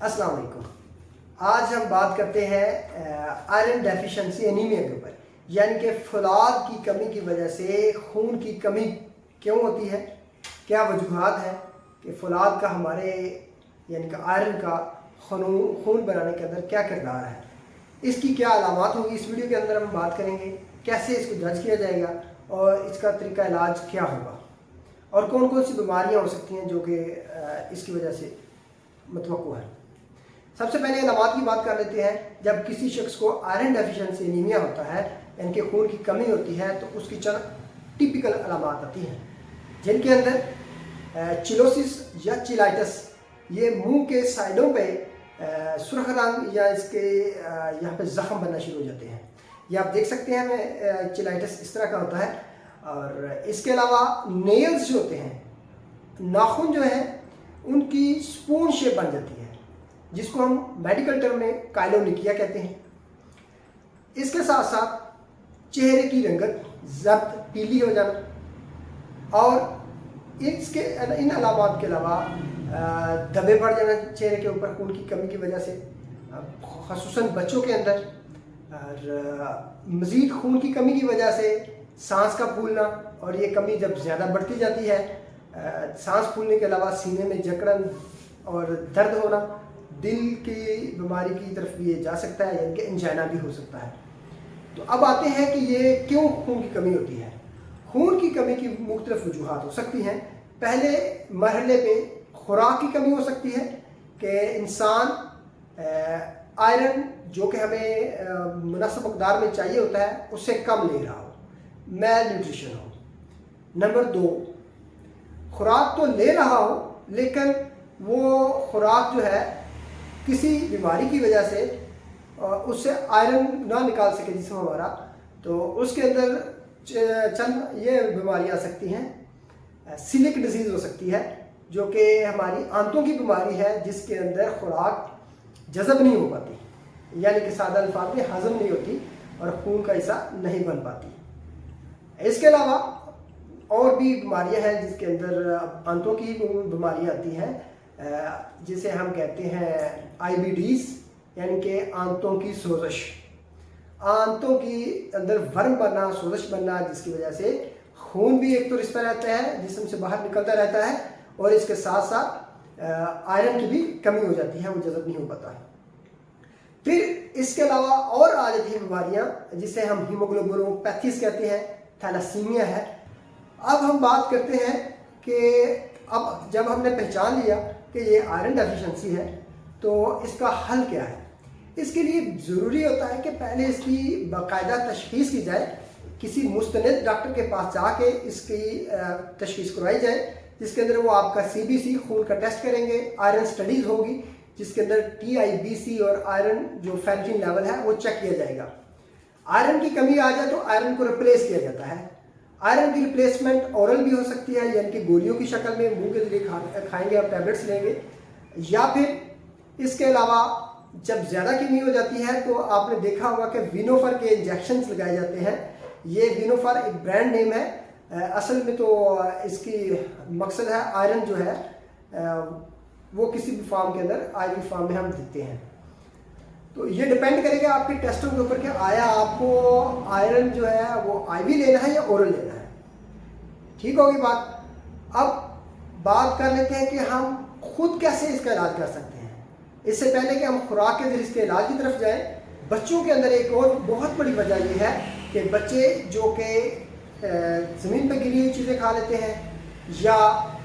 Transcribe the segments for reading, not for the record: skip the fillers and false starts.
السلام علیکم۔ آج ہم بات کرتے ہیں آئرن ڈیفیشنسی انیمیا کے اوپر، یعنی کہ فولاد کی کمی کی وجہ سے خون کی کمی کیوں ہوتی ہے، کیا وجوہات ہیں کہ فولاد کا ہمارے یعنی کہ آئرن کا خون بنانے کے اندر کیا کردار ہے، اس کی کیا علامات ہوگی۔ اس ویڈیو کے اندر ہم بات کریں گے کیسے اس کو جج کیا جائے گا اور اس کا طریقہ علاج کیا ہوگا اور کون کون سی بیماریاں ہو سکتی ہیں جو کہ اس کی وجہ سے متوقع ہے۔ سب سے پہلے علامات کی بات کر لیتے ہیں۔ جب کسی شخص کو آئرن ڈیفیشنسی انیمیا ہوتا ہے یعنی کہ خون کی کمی ہوتی ہے تو اس کی چند ٹیپیکل علامات آتی ہیں، جن کے اندر چلوسس یا چیلائٹس، یہ منہ کے سائڈوں پہ سرخ رنگ یا اس کے یہاں پہ زخم بننا شروع ہو جاتے ہیں۔ یہ آپ دیکھ سکتے ہیں ہمیں چیلائٹس اس طرح کا ہوتا ہے۔ اور اس کے علاوہ نیلز جو ہوتے ہیں، ناخن جو ہے ان کی سپون شیپ بن جاتی ہے، جس کو ہم میڈیکل ٹرم میں کائلونیکیا کہتے ہیں۔ اس کے ساتھ ساتھ چہرے کی رنگت زرد پیلی ہو جانا، اور ان علامات کے علاوہ دھبے پڑ جانا چہرے کے اوپر خون کی کمی کی وجہ سے، خصوصاً بچوں کے اندر۔ اور مزید خون کی کمی کی وجہ سے سانس کا پھولنا، اور یہ کمی جب زیادہ بڑھتی جاتی ہے، سانس پھولنے کے علاوہ سینے میں جکڑن اور درد ہونا، دل کی بیماری کی طرف بھی یہ جا سکتا ہے، یعنی کہ انجائنا بھی ہو سکتا ہے۔ تو اب آتے ہیں کہ یہ کیوں خون کی کمی ہوتی ہے۔ خون کی کمی کی مختلف وجوہات ہو سکتی ہیں۔ پہلے مرحلے پہ خوراک کی کمی ہو سکتی ہے کہ انسان آئرن جو کہ ہمیں مناسب مقدار میں چاہیے ہوتا ہے اس سے کم لے رہا ہو، میل نیوٹریشن ہو۔ نمبر 2، خوراک تو لے رہا ہو لیکن وہ خوراک جو ہے کسی بیماری کی وجہ سے اس سے آئرن نہ نکال سکے جسم ہمارا، تو اس کے اندر چند یہ بیماریاں آ سکتی ہیں۔ سیلک ڈیزیز ہو سکتی ہے، جو کہ ہماری آنتوں کی بیماری ہے، جس کے اندر خوراک جذب نہیں ہو پاتی، یعنی کہ سادہ الفاظ میں ہضم نہیں ہوتی اور خون کا حصہ نہیں بن پاتی۔ اس کے علاوہ اور بھی بیماریاں ہیں جس کے اندر آنتوں کی بیماریاں آتی ہیں، جسے ہم کہتے ہیں IBDs، یعنی کہ آنتوں کی سوزش، آنتوں کی اندر ورم بننا، سوزش بننا، جس کی وجہ سے خون بھی ایک تو رستا رہتا ہے، جسم سے باہر نکلتا رہتا ہے، اور اس کے ساتھ ساتھ آئرن کی بھی کمی ہو جاتی ہے، وہ جذب نہیں ہو پاتا۔ پھر اس کے علاوہ اور آ جاتی ہیں بیماریاں جسے ہم ہیموگلوبینوپیتھیز کہتے ہیں، تھیلیسیمیا ہے۔ اب ہم بات کرتے ہیں کہ اب جب ہم نے پہچان لیا کہ یہ آئرن ڈیفیشنسی ہے تو اس کا حل کیا ہے۔ اس کے لیے ضروری ہوتا ہے کہ پہلے اس کی باقاعدہ تشخیص کی جائے، کسی مستند ڈاکٹر کے پاس جا کے اس کی تشخیص کروائی جائے، جس کے اندر وہ آپ کا CBC خون کا ٹیسٹ کریں گے، آئرن سٹڈیز ہوگی جس کے اندر TIBC اور آئرن جو فیرٹین لیول ہے وہ چیک کیا جائے گا۔ آئرن کی کمی آ جائے تو آئرن کو ریپلیس کیا جاتا ہے۔ آئرن کی ریپلیسمنٹ اورل بھی ہو سکتی ہے، یعنی کہ گولیوں کی شکل میں منہ کے ذریعے کھائیں گے، آپ ٹیبلٹس لیں گے، یا پھر اس کے علاوہ جب زیادہ کمی ہو جاتی ہے تو آپ نے دیکھا ہوگا کہ وینوفر کے انجیکشنز لگائے جاتے ہیں۔ یہ وینوفر ایک برانڈ نیم ہے، اصل میں تو اس کی مقصد ہے آئرن جو ہے وہ کسی بھی فارم کے اندر IV فارم میں ہم دیتے ہیں۔ تو یہ ڈیپینڈ کرے گا آپ کے ٹیسٹوں کے اوپر کہ آیا آپ کو آئرن جو ہے وہ IV لینا ہے یا اورل لینا ہے۔ ٹھیک ہوگی بات۔ اب بات کر لیتے ہیں کہ ہم خود کیسے اس کا علاج کر سکتے ہیں۔ اس سے پہلے کہ ہم خوراک کے ذریعے اس کے علاج کی طرف جائیں، بچوں کے اندر ایک اور بہت بڑی وجہ یہ ہے کہ بچے جو کہ زمین پہ گری ہوئی چیزیں کھا لیتے ہیں، یا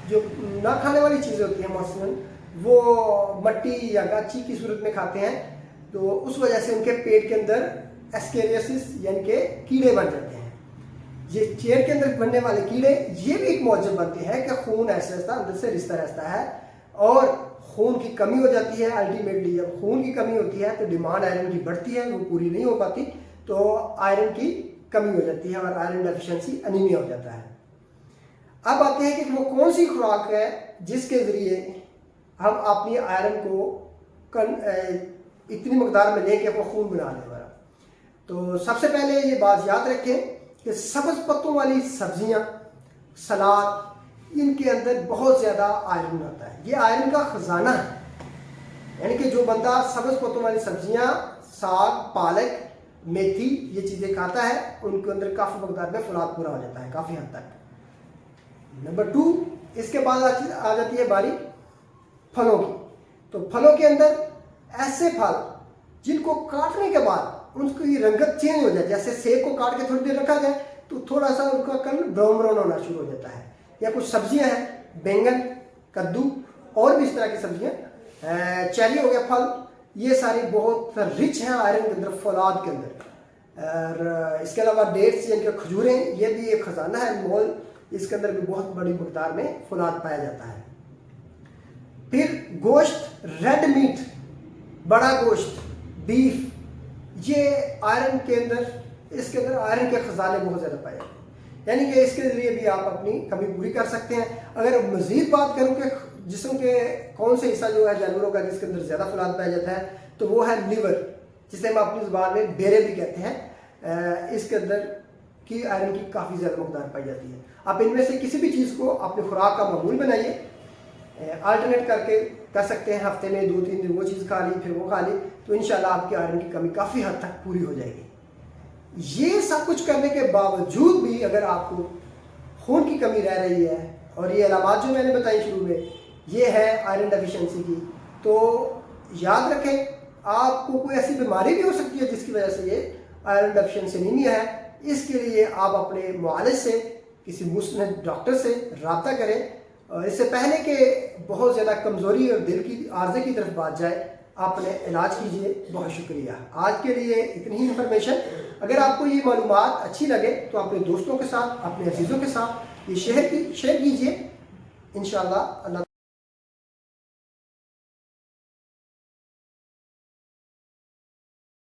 جو نہ کھانے والی چیزیں ہوتی ہیں مثلاً وہ مٹی یا گاچی کی صورت میں کھاتے ہیں، تو اس وجہ سے ان کے پیٹ کے اندر ایسکیریسس یعنی کہ کیڑے بن جاتے ہیں۔ یہ چیئر کے اندر بننے والے کیڑے یہ بھی ایک موجب بنتے ہیں کہ خون ایسا ایسا اندر سے رستا رہتا ہے اور خون کی کمی ہو جاتی ہے۔ الٹیمیٹلی جب خون کی کمی ہوتی ہے تو ڈیمانڈ آئرن کی بڑھتی ہے، وہ پوری نہیں ہو پاتی، تو آئرن کی کمی ہو جاتی ہے اور آئرن ڈیفیشنسی انیمیا ہو جاتا ہے۔ اب آتے ہیں کہ وہ کون سی خوراک ہے جس کے ذریعے ہم اپنی آئرن کو اتنی مقدار میں لے کے اپنا خون بنا لیں ہمارا۔ تو سب سے پہلے یہ بات یاد رکھیں کہ سبز پتوں والی سبزیاں، سلاد، ان کے اندر بہت زیادہ آئرن ہوتا ہے، یہ آئرن کا خزانہ ہے۔ یعنی کہ جو بندہ سبز پتوں والی سبزیاں، ساگ، پالک، میتھی یہ چیزیں کھاتا ہے ان کے اندر کافی مقدار میں فولاد پورا ہو جاتا ہے کافی حد تک۔ نمبر 2، اس کے بعد آ جاتی ہے باری پھلوں کی۔ تو پھلوں کے اندر ایسے پھل جن کو کاٹنے کے بعد ان کی رنگت چینج ہو جائے، جیسے سیب کو کاٹ کے تھوڑی دیر رکھا جائے تو تھوڑا سا ان کا کلر براؤن براؤن ہونا شروع ہو جاتا ہے، یا کچھ سبزیاں ہیں بینگن، کدو اور بھی اس طرح کی سبزیاں، چیری ہو گیا پھل، یہ ساری بہت رچ ہیں آئرن کے اندر، فولاد کے اندر۔ اور اس کے علاوہ ڈیٹس یعنی کہ کھجوریں، یہ بھی ایک خزانہ ہے مول، اس کے اندر بھی بہت بڑی مقدار میں فولاد پایا جاتا ہے۔ پھر گوشت، ریڈ میٹ، بڑا گوشت، بیف، یہ آئرن کے اندر، اس کے اندر آئرن کے خزانے بہت زیادہ پائے جاتے ہیں، یعنی کہ اس کے ذریعے بھی آپ اپنی کمی پوری کر سکتے ہیں۔ اگر مزید بات کروں کہ جسم کے کون سے حصہ جو ہے جانوروں کا جس کے اندر زیادہ فولاد پایا جاتا ہے تو وہ ہے لیور، جسے ہم اپنی زبان میں بیرے بھی کہتے ہیں۔ اس کے اندر کی آئرن کی کافی زیادہ مقدار پائی جاتی ہے۔ آپ ان میں سے کسی بھی چیز کو اپنی خوراک کا معمول بنائیے، آلٹرنیٹ کر سکتے ہیں، ہفتے میں 2-3 دن وہ چیز کھا لی پھر وہ کھا لی، تو انشاءاللہ آپ کی آئرن کی کمی کافی حد تک پوری ہو جائے گی۔ یہ سب کچھ کرنے کے باوجود بھی اگر آپ کو خون کی کمی رہ رہی ہے، اور یہ علامات جو میں نے بتائی شروع میں یہ ہے آئرن ڈیفیشنسی کی، تو یاد رکھیں آپ کو کوئی ایسی بیماری بھی ہو سکتی ہے جس کی وجہ سے یہ آئرن ڈیفیشنسی انیمیا ہے۔ اس کے لیے آپ اپنے معالج سے، کسی مسند ڈاکٹر سے رابطہ کریں، اور اس سے پہلے کہ بہت زیادہ کمزوری اور دل کی عارضے کی طرف بات جائے آپ نے علاج کیجئے۔ بہت شکریہ۔ آج کے لیے اتنی ہی انفارمیشن۔ اگر آپ کو یہ معلومات اچھی لگے تو اپنے دوستوں کے ساتھ، اپنے عزیزوں کے ساتھ یہ شیئر کیجئے۔ انشاءاللہ اللہ